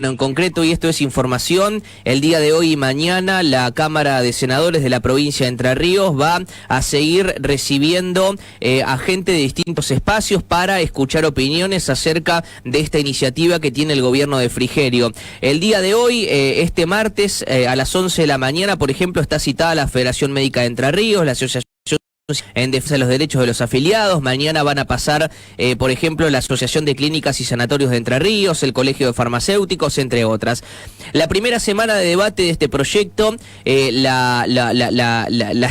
En concreto, y esto es información, el día de hoy y mañana la Cámara de Senadores de la provincia de Entre Ríos va a seguir recibiendo a gente de distintos espacios para escuchar opiniones acerca de esta iniciativa que tiene el gobierno de Frigerio. El día de hoy, este martes, a las 11 de la mañana, por ejemplo, está citada la Federación Médica de Entre Ríos, la Asociación en defensa de los derechos de los afiliados. Mañana van a pasar, por ejemplo, la Asociación de Clínicas y Sanatorios de Entre Ríos, el Colegio de Farmacéuticos, entre otras. La primera semana de debate de este proyecto, las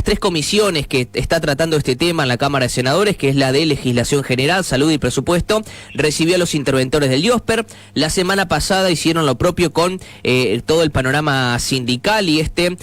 tres comisiones que está tratando este tema en la Cámara de Senadores, que es la de Legislación General, Salud y Presupuesto, recibió a los interventores del IOSPER. La semana pasada hicieron lo propio con todo el panorama sindical y este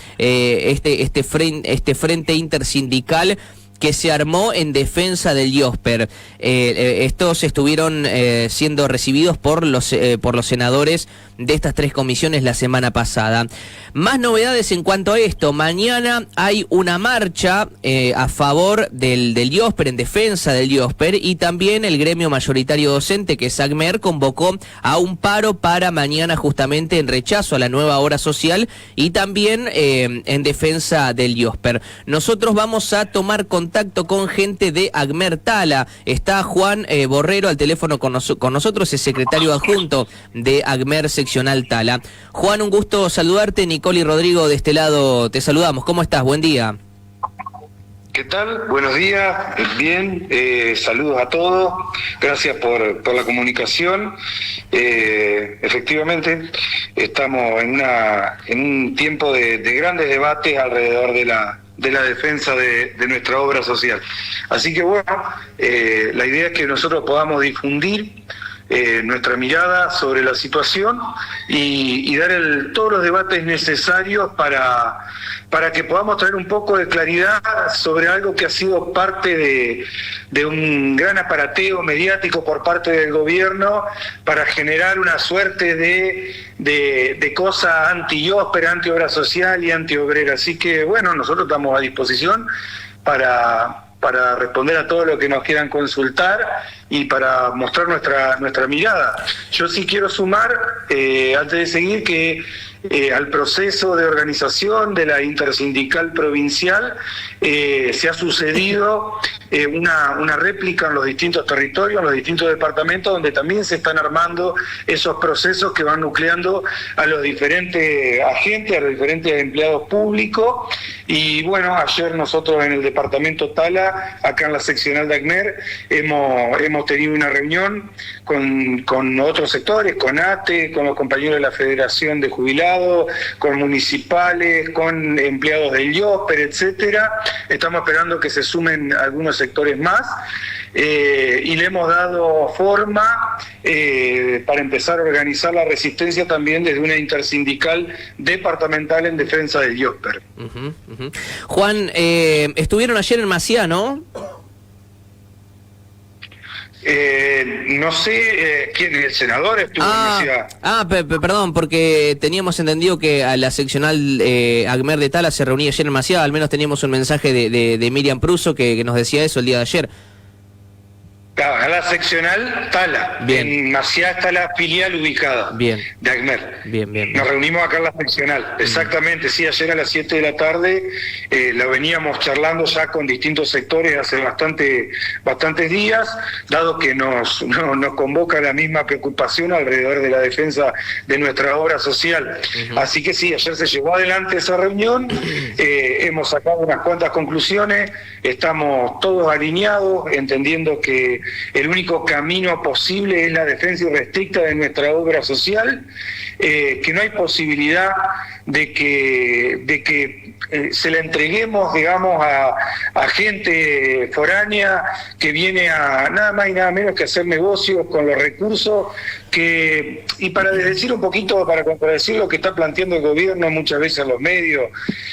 frente intersindical que se armó en defensa del IOSPER. Estos estuvieron siendo recibidos por los senadores de estas tres comisiones la semana pasada. Más novedades en cuanto a esto. Mañana hay una marcha a favor del IOSPER, en defensa del IOSPER, y también el gremio mayoritario docente, que es AGMER, convocó a un paro para mañana, justamente en rechazo a la nueva obra social y también en defensa del IOSPER. Nosotros vamos a tomar contacto con gente de AGMER Tala. Está Juan Borrero al teléfono con nosotros, es secretario adjunto de AGMER Seccional Tala. Juan, un gusto saludarte. Nicole y Rodrigo de este lado te saludamos. ¿Cómo estás? Buen día. ¿Qué tal? Buenos días. Bien, saludos a todos. Gracias por la comunicación. Efectivamente, estamos en un tiempo de grandes debates alrededor de la defensa de nuestra obra social. Así que bueno, la idea es que nosotros podamos difundir nuestra mirada sobre la situación y dar todos los debates necesarios para que podamos traer un poco de claridad sobre algo que ha sido parte de un gran aparateo mediático por parte del gobierno para generar una suerte de cosa anti-IOSPER, anti-obra social y anti-obrera. Así que bueno, nosotros estamos a disposición para responder a todo lo que nos quieran consultar y para mostrar nuestra mirada. Yo sí quiero sumar, antes de seguir, que al proceso de organización de la intersindical provincial se ha sucedido una réplica en los distintos territorios, en los distintos departamentos, donde también se están armando esos procesos que van nucleando a los diferentes agentes, a los diferentes empleados públicos. Y bueno, ayer nosotros en el departamento Tala, acá en la seccional de AGMER, hemos tenido una reunión con otros sectores, con ATE, con los compañeros de la Federación de Jubilados, con municipales, con empleados del IOSPER, etcétera. Estamos esperando que se sumen algunos sectores más y le hemos dado forma para empezar a organizar la resistencia también desde una intersindical departamental en defensa del IOSPER. Juan, estuvieron ayer en Maciá, ¿no? No sé quién es el senador, estuvo en Maciá. Perdón, porque teníamos entendido que a la seccional AGMER de Tala se reunía ayer en Maciá. Al menos teníamos un mensaje de Miriam Pruso que nos decía eso el día de ayer. A la seccional Tala. Bien. En Maciá está la filial ubicada. Bien. De AGMER. Bien. Nos reunimos acá en la seccional. Exactamente, sí, ayer a las 7 de la tarde la veníamos charlando ya con distintos sectores hace bastantes días, dado que nos convoca la misma preocupación alrededor de la defensa de nuestra obra social. Así que sí, ayer se llevó adelante esa reunión, hemos sacado unas cuantas conclusiones, estamos todos alineados, entendiendo que el único camino posible es la defensa irrestricta de nuestra obra social, que no hay posibilidad de que se la entreguemos, digamos, a gente foránea que viene a nada más y nada menos que hacer negocios con los recursos y para decir un poquito, para contradecir lo que está planteando el gobierno muchas veces en los medios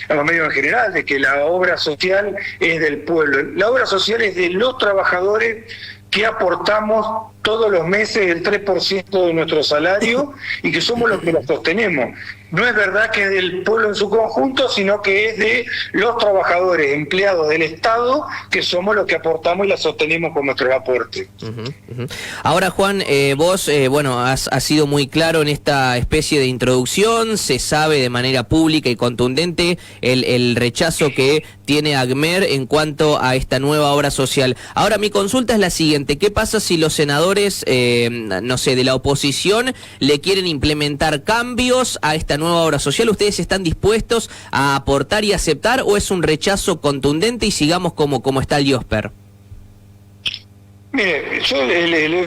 en general, de que la obra social es del pueblo. La obra social es de los trabajadores que aportamos todos los meses el 3% de nuestro salario y que somos los que lo sostenemos. No es verdad que es del pueblo en su conjunto, sino que es de los trabajadores, empleados del Estado, que somos los que aportamos y la sostenemos con nuestro aporte. Ahora, Juan, vos, bueno, has sido muy claro en esta especie de introducción, se sabe de manera pública y contundente el rechazo que tiene ACMER en cuanto a esta nueva obra social. Ahora, mi consulta es la siguiente: ¿qué pasa si los senadores, no sé, de la oposición le quieren implementar cambios a esta nueva obra social? ¿Ustedes están dispuestos a aportar y aceptar o es un rechazo contundente y sigamos como está el IOSPER? Mire, yo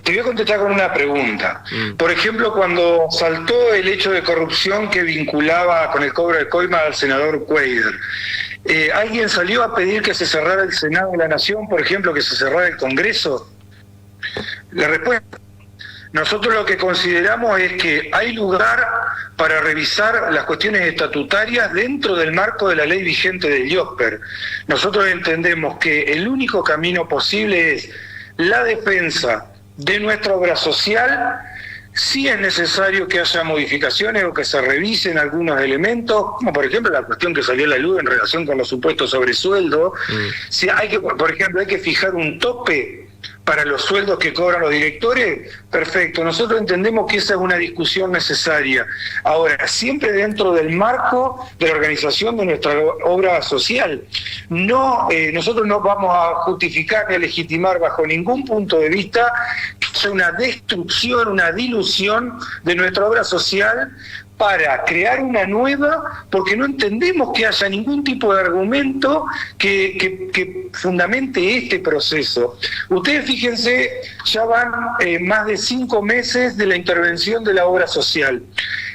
te voy a contestar con una pregunta. Por ejemplo, cuando saltó el hecho de corrupción que vinculaba con el cobro de coima al senador Cuéllar, ¿alguien salió a pedir que se cerrara el Senado de la Nación, por ejemplo, que se cerrara el Congreso? La respuesta: nosotros lo que consideramos es que hay lugar para revisar las cuestiones estatutarias dentro del marco de la ley vigente del IOSPER. Nosotros entendemos que el único camino posible es la defensa de nuestra obra social. Sí es necesario que haya modificaciones o que se revisen algunos elementos, como por ejemplo la cuestión que salió a la luz en relación con los supuestos sobresueldos. Si hay que, por ejemplo, hay que fijar un tope para los sueldos que cobran los directores, perfecto. Nosotros entendemos que esa es una discusión necesaria. Ahora, siempre dentro del marco de la organización de nuestra obra social. No, nosotros no vamos a justificar ni a legitimar bajo ningún punto de vista que sea una destrucción, una dilución de nuestra obra social para crear una nueva, porque no entendemos que haya ningún tipo de argumento que fundamente este proceso. Ustedes fíjense, ya van más de 5 meses de la intervención de la obra social.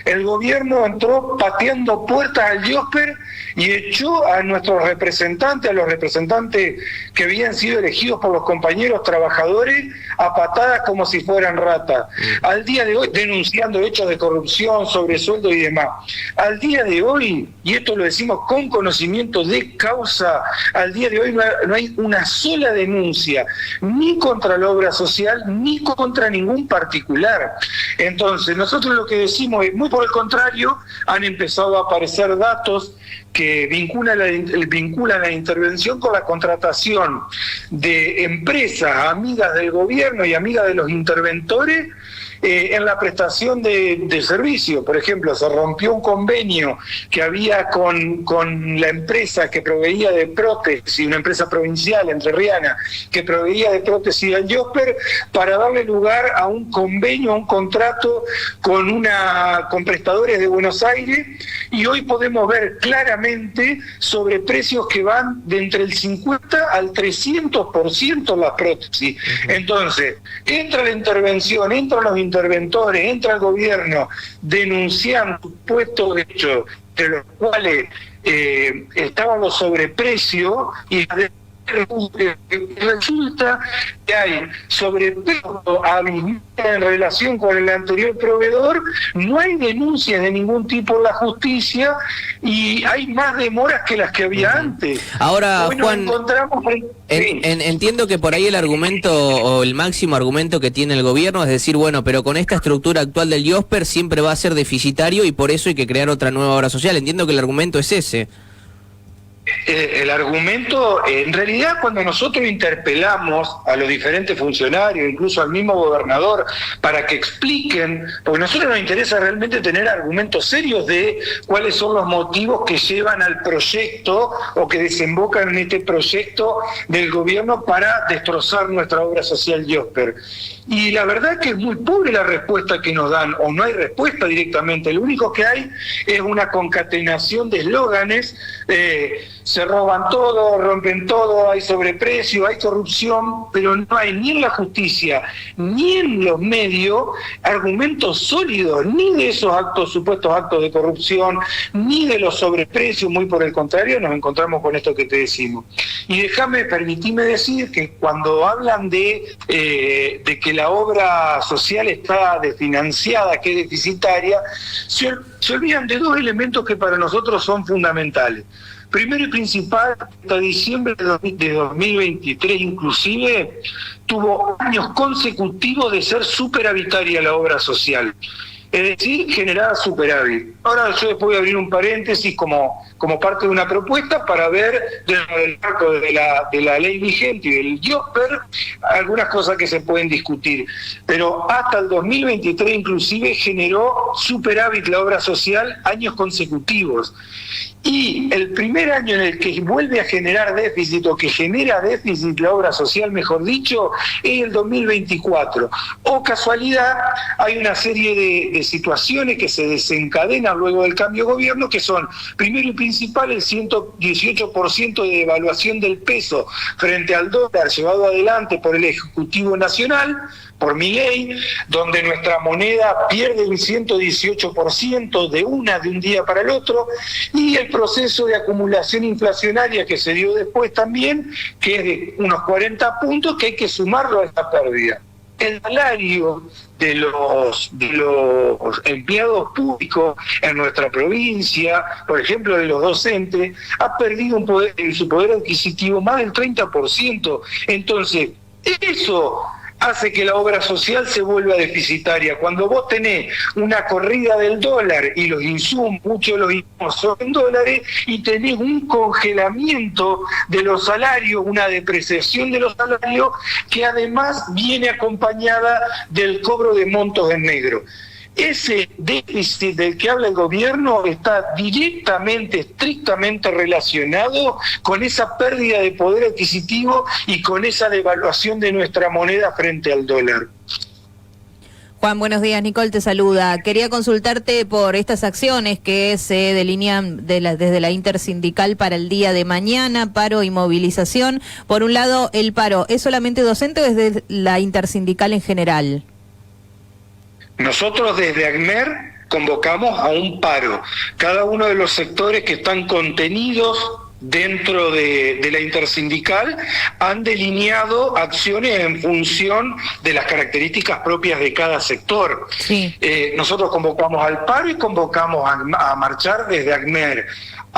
El gobierno entró pateando puertas al IOSPER y echó a nuestros representantes, a los representantes que habían sido elegidos por los compañeros trabajadores, a patadas como si fueran ratas. Al día de hoy, denunciando hechos de corrupción, sobresueldo y demás. Al día de hoy, y esto lo decimos con conocimiento de causa, al día de hoy no hay una sola denuncia, ni contra la obra social, ni contra ningún particular. Entonces, nosotros lo que decimos es, muy por el contrario, han empezado a aparecer datos que vinculan la intervención con la contratación de empresas amigas del gobierno y amigas de los interventores en la prestación de servicio. Por ejemplo, se rompió un convenio que había con la empresa que proveía de prótesis, una empresa provincial entrerriana que proveía de prótesis al IOSPER, para darle lugar a un convenio, a un contrato con prestadores de Buenos Aires, y hoy podemos ver claramente sobre precios que van de entre el 50 al 300% las prótesis. Entonces, entra la intervención, entran los interventores, entra el gobierno denunciando supuestos hechos de los cuales estaban los sobreprecios, y resulta que hay sobreprecio en relación con el anterior proveedor, no hay denuncias de ningún tipo en la justicia y hay más demoras que las que había antes. Ahora, Juan, entiendo que por ahí el argumento o el máximo argumento que tiene el gobierno es decir, bueno, pero con esta estructura actual del IOSPER siempre va a ser deficitario y por eso hay que crear otra nueva obra social. Entiendo que el argumento es ese. El argumento, en realidad, cuando nosotros interpelamos a los diferentes funcionarios, incluso al mismo gobernador, para que expliquen, porque a nosotros nos interesa realmente tener argumentos serios de cuáles son los motivos que llevan al proyecto o que desembocan en este proyecto del gobierno para destrozar nuestra obra social IOSPER. Y la verdad es que es muy pobre la respuesta que nos dan, o no hay respuesta directamente. Lo único que hay es una concatenación de eslóganes, se roban todo, rompen todo, hay sobreprecio, hay corrupción, pero no hay ni en la justicia, ni en los medios, argumentos sólidos, ni de esos supuestos actos de corrupción, ni de los sobreprecios, muy por el contrario, nos encontramos con esto que te decimos. Y permitime decir que cuando hablan de que la obra social está desfinanciada, que es deficitaria, se olvidan de dos elementos que para nosotros son fundamentales. Primero y principal, hasta diciembre de 2023 inclusive, tuvo años consecutivos de ser superavitaria la obra social. Es decir, generaba superávit. Ahora yo después voy a abrir un paréntesis como parte de una propuesta para ver dentro del marco de la ley vigente y del IOSPER algunas cosas que se pueden discutir. Pero hasta el 2023 inclusive generó superávit la obra social años consecutivos. Y el primer año en el que vuelve a generar déficit, o que genera déficit la obra social, mejor dicho, es el 2024. O casualidad, hay una serie de situaciones que se desencadenan luego del cambio de gobierno, que son, primero y principal, el 118% de devaluación del peso frente al dólar llevado adelante por el Ejecutivo Nacional, por Milei, donde nuestra moneda pierde el 118% de un día para el otro, y el proceso de acumulación inflacionaria que se dio después también, que es de unos 40 puntos, que hay que sumarlo a esta pérdida. El salario de los empleados públicos en nuestra provincia, por ejemplo de los docentes, ha perdido su poder adquisitivo más del 30%. Entonces, eso hace que la obra social se vuelva deficitaria. Cuando vos tenés una corrida del dólar y los insumos, muchos de los insumos son en dólares, y tenés un congelamiento de los salarios, una depreciación de los salarios, que además viene acompañada del cobro de montos en negro. Ese déficit del que habla el gobierno está directamente, estrictamente relacionado con esa pérdida de poder adquisitivo y con esa devaluación de nuestra moneda frente al dólar. Juan, buenos días. Nicole te saluda. Quería consultarte por estas acciones que se delinean desde la intersindical para el día de mañana, paro y movilización. Por un lado, el paro, ¿es solamente docente o es de la intersindical en general? Nosotros desde ACMER convocamos a un paro. Cada uno de los sectores que están contenidos dentro de la intersindical han delineado acciones en función de las características propias de cada sector. Sí. Nosotros convocamos al paro y convocamos a marchar desde ACMER.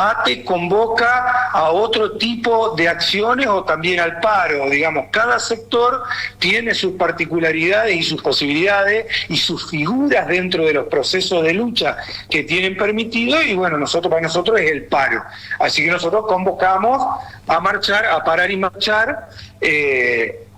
ATE convoca a otro tipo de acciones o también al paro. Digamos, cada sector tiene sus particularidades y sus posibilidades y sus figuras dentro de los procesos de lucha que tienen permitido, y bueno, para nosotros es el paro. Así que nosotros convocamos a marchar, a parar y marchar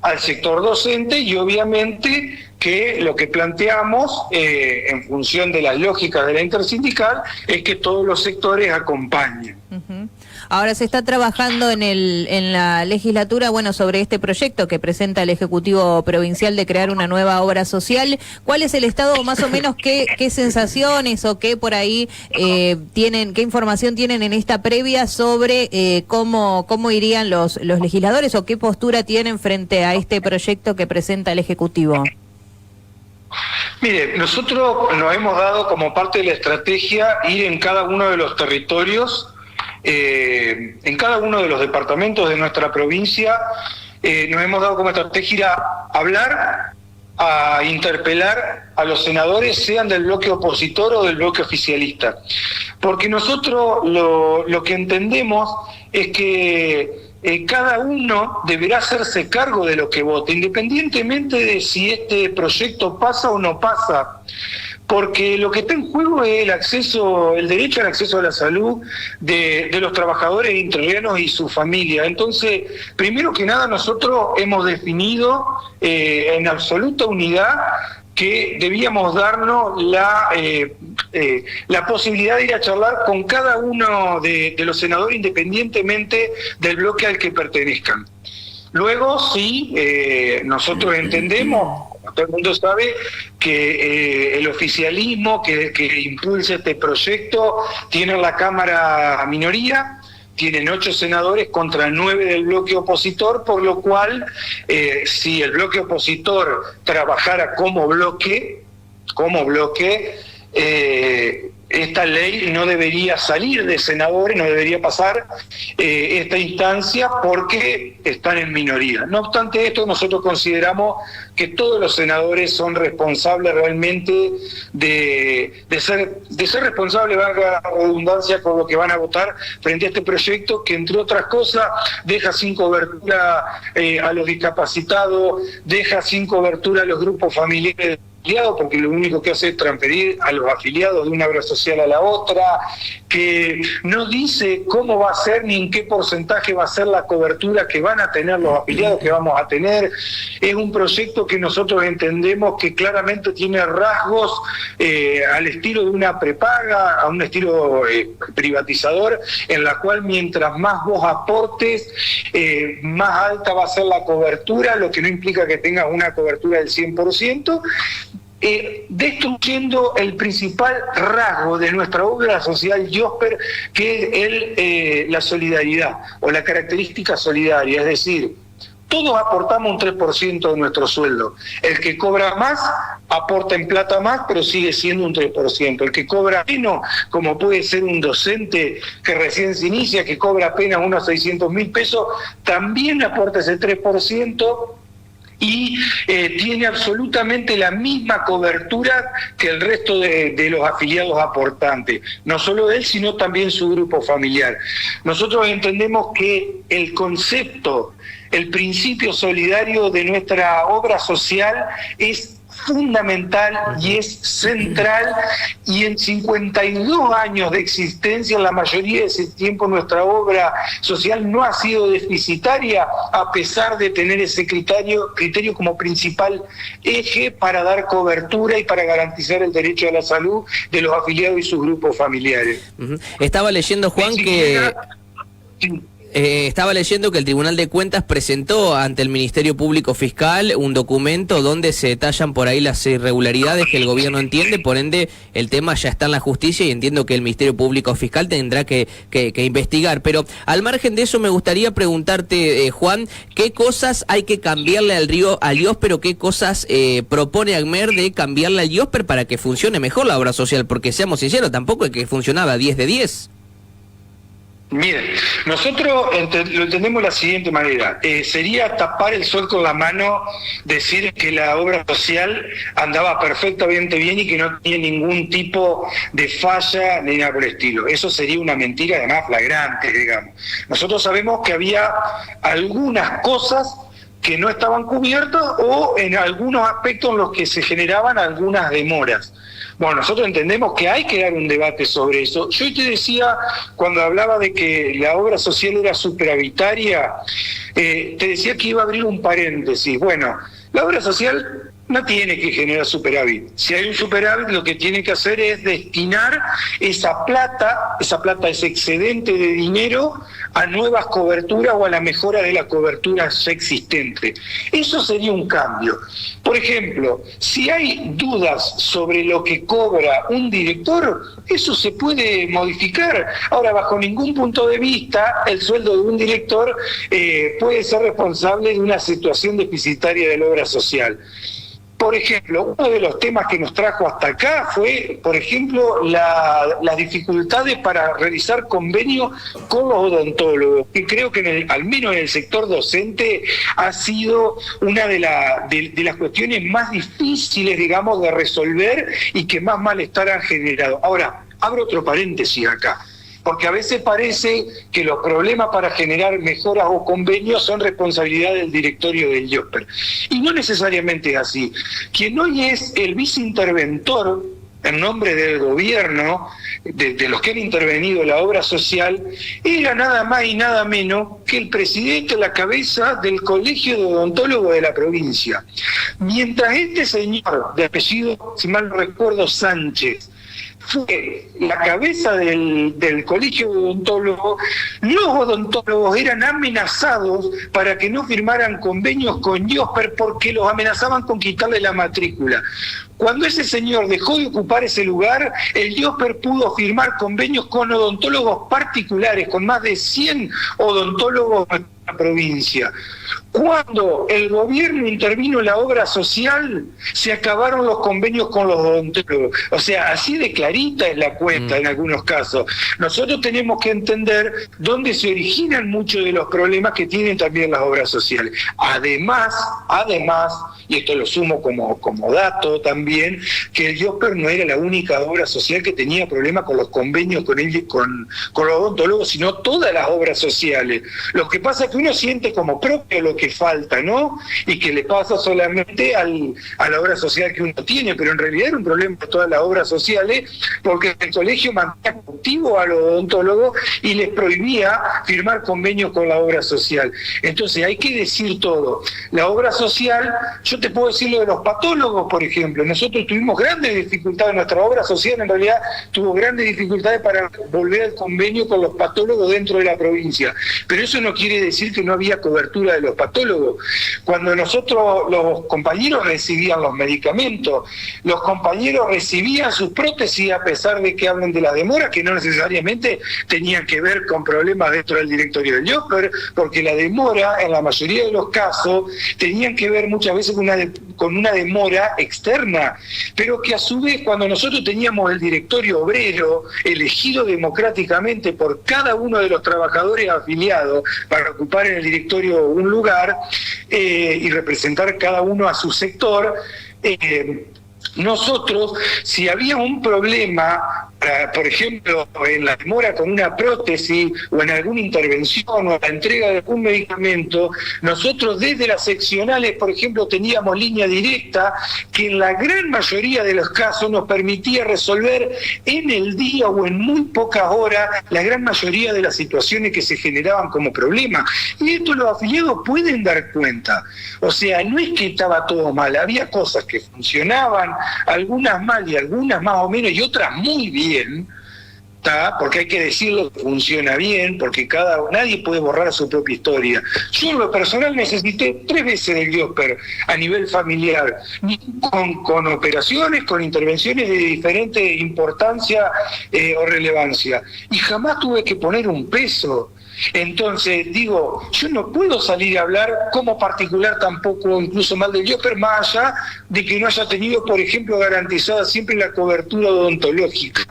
al sector docente, y obviamente que lo que planteamos en función de las lógicas de la intersindical es que todos los sectores acompañen. Uh-huh. Ahora se está trabajando en la legislatura, sobre este proyecto que presenta el Ejecutivo Provincial de crear una nueva obra social. ¿Cuál es el estado, más o menos, qué sensaciones o qué por ahí qué información tienen en esta previa sobre cómo irían los legisladores o qué postura tienen frente a este proyecto que presenta el Ejecutivo? Mire, nosotros nos hemos dado como parte de la estrategia ir en cada uno de los territorios, en cada uno de los departamentos de nuestra provincia. Nos hemos dado como estrategia ir a hablar, a interpelar a los senadores, sean del bloque opositor o del bloque oficialista. Porque nosotros lo que entendemos es que cada uno deberá hacerse cargo de lo que vote, independientemente de si este proyecto pasa o no pasa, porque lo que está en juego es el derecho al acceso a la salud de los trabajadores entrerrianos y su familia. Entonces, primero que nada, nosotros hemos definido en absoluta unidad que debíamos darnos la posibilidad de ir a charlar con cada uno de los senadores, independientemente del bloque al que pertenezcan. Luego, sí, nosotros entendemos, todo el mundo sabe, que el oficialismo que impulsa este proyecto tiene en la Cámara minoría. Tienen 8 senadores contra 9 del bloque opositor, por lo cual, si el bloque opositor trabajara como bloque, esta ley no debería salir de senadores, no debería pasar esta instancia porque están en minoría. No obstante esto, nosotros consideramos que todos los senadores son responsables realmente de ser responsables, valga la redundancia, por lo que van a votar frente a este proyecto que, entre otras cosas, deja sin cobertura a los discapacitados, deja sin cobertura a los grupos familiares, porque lo único que hace es transferir a los afiliados de una obra social a la otra, que no dice cómo va a ser ni en qué porcentaje va a ser la cobertura que van a tener los afiliados que vamos a tener. Es un proyecto que nosotros entendemos que claramente tiene rasgos al estilo de una prepaga, a un estilo privatizador, en la cual mientras más vos aportes, más alta va a ser la cobertura, lo que no implica que tengas una cobertura del 100%, destruyendo el principal rasgo de nuestra obra social Yosper, que es la solidaridad o la característica solidaria, es decir, todos aportamos un 3% de nuestro sueldo. El que cobra más, aporta en plata más, pero sigue siendo un 3%. El que cobra menos, como puede ser un docente que recién se inicia, que cobra apenas unos 600.000 pesos, también aporta ese 3%, y tiene absolutamente la misma cobertura que el resto de los afiliados aportantes, no solo él, sino también su grupo familiar. Nosotros entendemos que el concepto, el principio solidario de nuestra obra social es fundamental y es central, y en 52 años de existencia, la mayoría de ese tiempo, nuestra obra social no ha sido deficitaria, a pesar de tener ese criterio como principal eje para dar cobertura y para garantizar el derecho a la salud de los afiliados y sus grupos familiares. Estaba leyendo, Juan, estaba leyendo que el Tribunal de Cuentas presentó ante el Ministerio Público Fiscal un documento donde se detallan por ahí las irregularidades que el gobierno entiende, por ende el tema ya está en la justicia y entiendo que el Ministerio Público Fiscal tendrá que investigar. Pero al margen de eso me gustaría preguntarte, Juan, ¿qué cosas hay que cambiarle al IOSPER o qué cosas propone ACMER de cambiarle al IOSPER para que funcione mejor la obra social? Porque seamos sinceros, tampoco es que funcionaba 10 de 10. Miren, nosotros lo entendemos de la siguiente manera. Sería tapar el sol con la mano, decir que la obra social andaba perfectamente bien y que no tenía ningún tipo de falla ni nada por el estilo. Eso sería una mentira, además flagrante, digamos. Nosotros sabemos que había algunas cosas que no estaban cubiertas o en algunos aspectos en los que se generaban algunas demoras. Bueno, nosotros entendemos que hay que dar un debate sobre eso. Yo te decía, cuando hablaba de que la obra social era superavitaria, te decía que iba a abrir un paréntesis. Bueno, la obra social no tiene que generar superávit. Si hay un superávit, lo que tiene que hacer es destinar esa plata, ese excedente de dinero, a nuevas coberturas o a la mejora de la cobertura existente. Eso sería un cambio. Por ejemplo, si hay dudas sobre lo que cobra un director, eso se puede modificar. Ahora, bajo ningún punto de vista, el sueldo de un director puede ser responsable de una situación deficitaria de la obra social. Por ejemplo, uno de los temas que nos trajo hasta acá fue, por ejemplo, las dificultades para realizar convenios con los odontólogos, que creo que al menos en el sector docente ha sido una de las cuestiones más difíciles, digamos, de resolver y que más malestar han generado. Ahora, abro otro paréntesis acá, porque a veces parece que los problemas para generar mejoras o convenios son responsabilidad del directorio del IOSPER. Y no necesariamente es así. Quien hoy es el viceinterventor en nombre del gobierno, de los que han intervenido en la obra social, era nada más y nada menos que el presidente, la cabeza del Colegio de Odontólogos de la provincia. Mientras este señor, de apellido, si mal no recuerdo, Sánchez, fue la cabeza del Colegio de Odontólogos, los odontólogos eran amenazados para que no firmaran convenios con IOSPER porque los amenazaban con quitarle la matrícula. Cuando ese señor dejó de ocupar ese lugar, el IOSPER pudo firmar convenios con odontólogos particulares, con más de 100 odontólogos en la provincia. Cuando el gobierno intervino en la obra social, se acabaron los convenios con los odontólogos. O sea, así de clarita es la cuenta en algunos casos. Nosotros tenemos que entender dónde se originan muchos de los problemas que tienen también las obras sociales. Además, y esto lo sumo como dato también, que el IOSPER no era la única obra social que tenía problemas con los convenios con los odontólogos, sino todas las obras sociales. Lo que pasa es que uno siente como propio lo que falta, ¿no? Y que le pasa solamente a la obra social que uno tiene, pero en realidad era un problema de todas las obras sociales, porque el colegio mantenía cautivo a los odontólogos y les prohibía firmar convenios con la obra social. Entonces hay que decir todo. La obra social, yo te puedo decir lo de los patólogos, por ejemplo. Nosotros tuvimos grandes dificultades, nuestra obra social en realidad tuvo grandes dificultades para volver al convenio con los patólogos dentro de la provincia, pero eso no quiere decir que no había cobertura de los patólogos. Cuando nosotros, los compañeros recibían los medicamentos, los compañeros recibían sus prótesis, a pesar de que hablen de la demora, que no necesariamente tenían que ver con problemas dentro del directorio del IOSPER, porque la demora, en la mayoría de los casos, tenían que ver muchas veces con una demora externa, pero que a su vez, cuando nosotros teníamos el directorio obrero elegido democráticamente por cada uno de los trabajadores afiliados para ocupar en el directorio un lugar y representar cada uno a su sector, nosotros, si había un problema, por ejemplo, en la demora con una prótesis o en alguna intervención o la entrega de algún medicamento, nosotros desde las seccionales, por ejemplo, teníamos línea directa que en la gran mayoría de los casos nos permitía resolver en el día o en muy pocas horas la gran mayoría de las situaciones que se generaban como problemas. Y esto los afiliados pueden dar cuenta. O sea, no es que estaba todo mal, había cosas que funcionaban, algunas mal y algunas más o menos y otras muy bien, porque hay que decirlo que funciona bien, porque nadie puede borrar su propia historia. Yo en lo personal necesité 3 veces del IOSPER a nivel familiar, con operaciones, con intervenciones de diferente importancia o relevancia, y jamás tuve que poner un peso. Entonces, digo, yo no puedo salir a hablar como particular tampoco, incluso mal del IOSPER, más allá de que no haya tenido, por ejemplo, garantizada siempre la cobertura odontológica.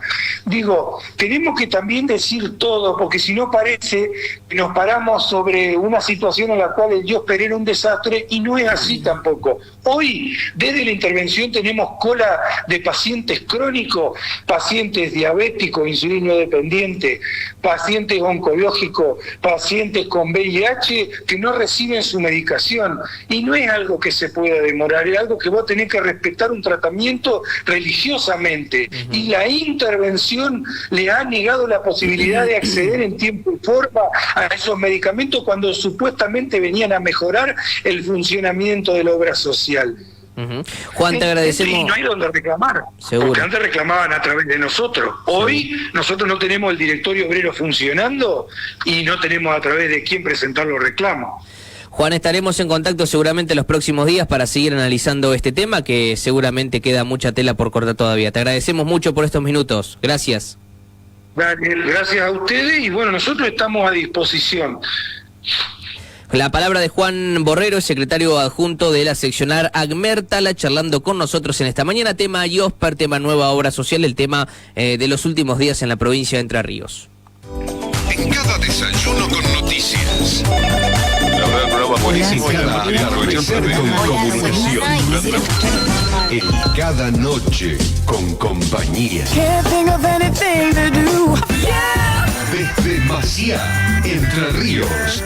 Digo, tenemos que también decir todo, porque si no parece que nos paramos sobre una situación en la cual el IOSPER era un desastre, y no es así tampoco. Hoy, desde la intervención, tenemos cola de pacientes crónicos, pacientes diabéticos, insulino dependientes, pacientes oncológicos, pacientes con VIH que no reciben su medicación, y no es algo que se pueda demorar, es algo que vos tenés que respetar un tratamiento religiosamente, y la intervención le ha negado la posibilidad de acceder en tiempo y forma a esos medicamentos cuando supuestamente venían a mejorar el funcionamiento de la obra social. Juan, te agradecemos. Y no hay donde reclamar. Seguro. Porque antes reclamaban a través de nosotros. Hoy nosotros no tenemos el directorio obrero funcionando y no tenemos a través de quién presentar los reclamos. Juan, estaremos en contacto seguramente los próximos días para seguir analizando este tema, que seguramente queda mucha tela por cortar todavía. Te agradecemos mucho por estos minutos. Gracias. Daniel, gracias a ustedes y bueno, nosotros estamos a disposición. La palabra de Juan Borrero, secretario adjunto de la seccional Agmertala, charlando con nosotros en esta mañana. Tema IOSPER, tema nueva obra social, el tema de los últimos días en la provincia de Entre Ríos. En cada desayuno con noticias. La verdad, el programa buenísimo. En cada noche con compañía. Desde Maciá, Entre Ríos.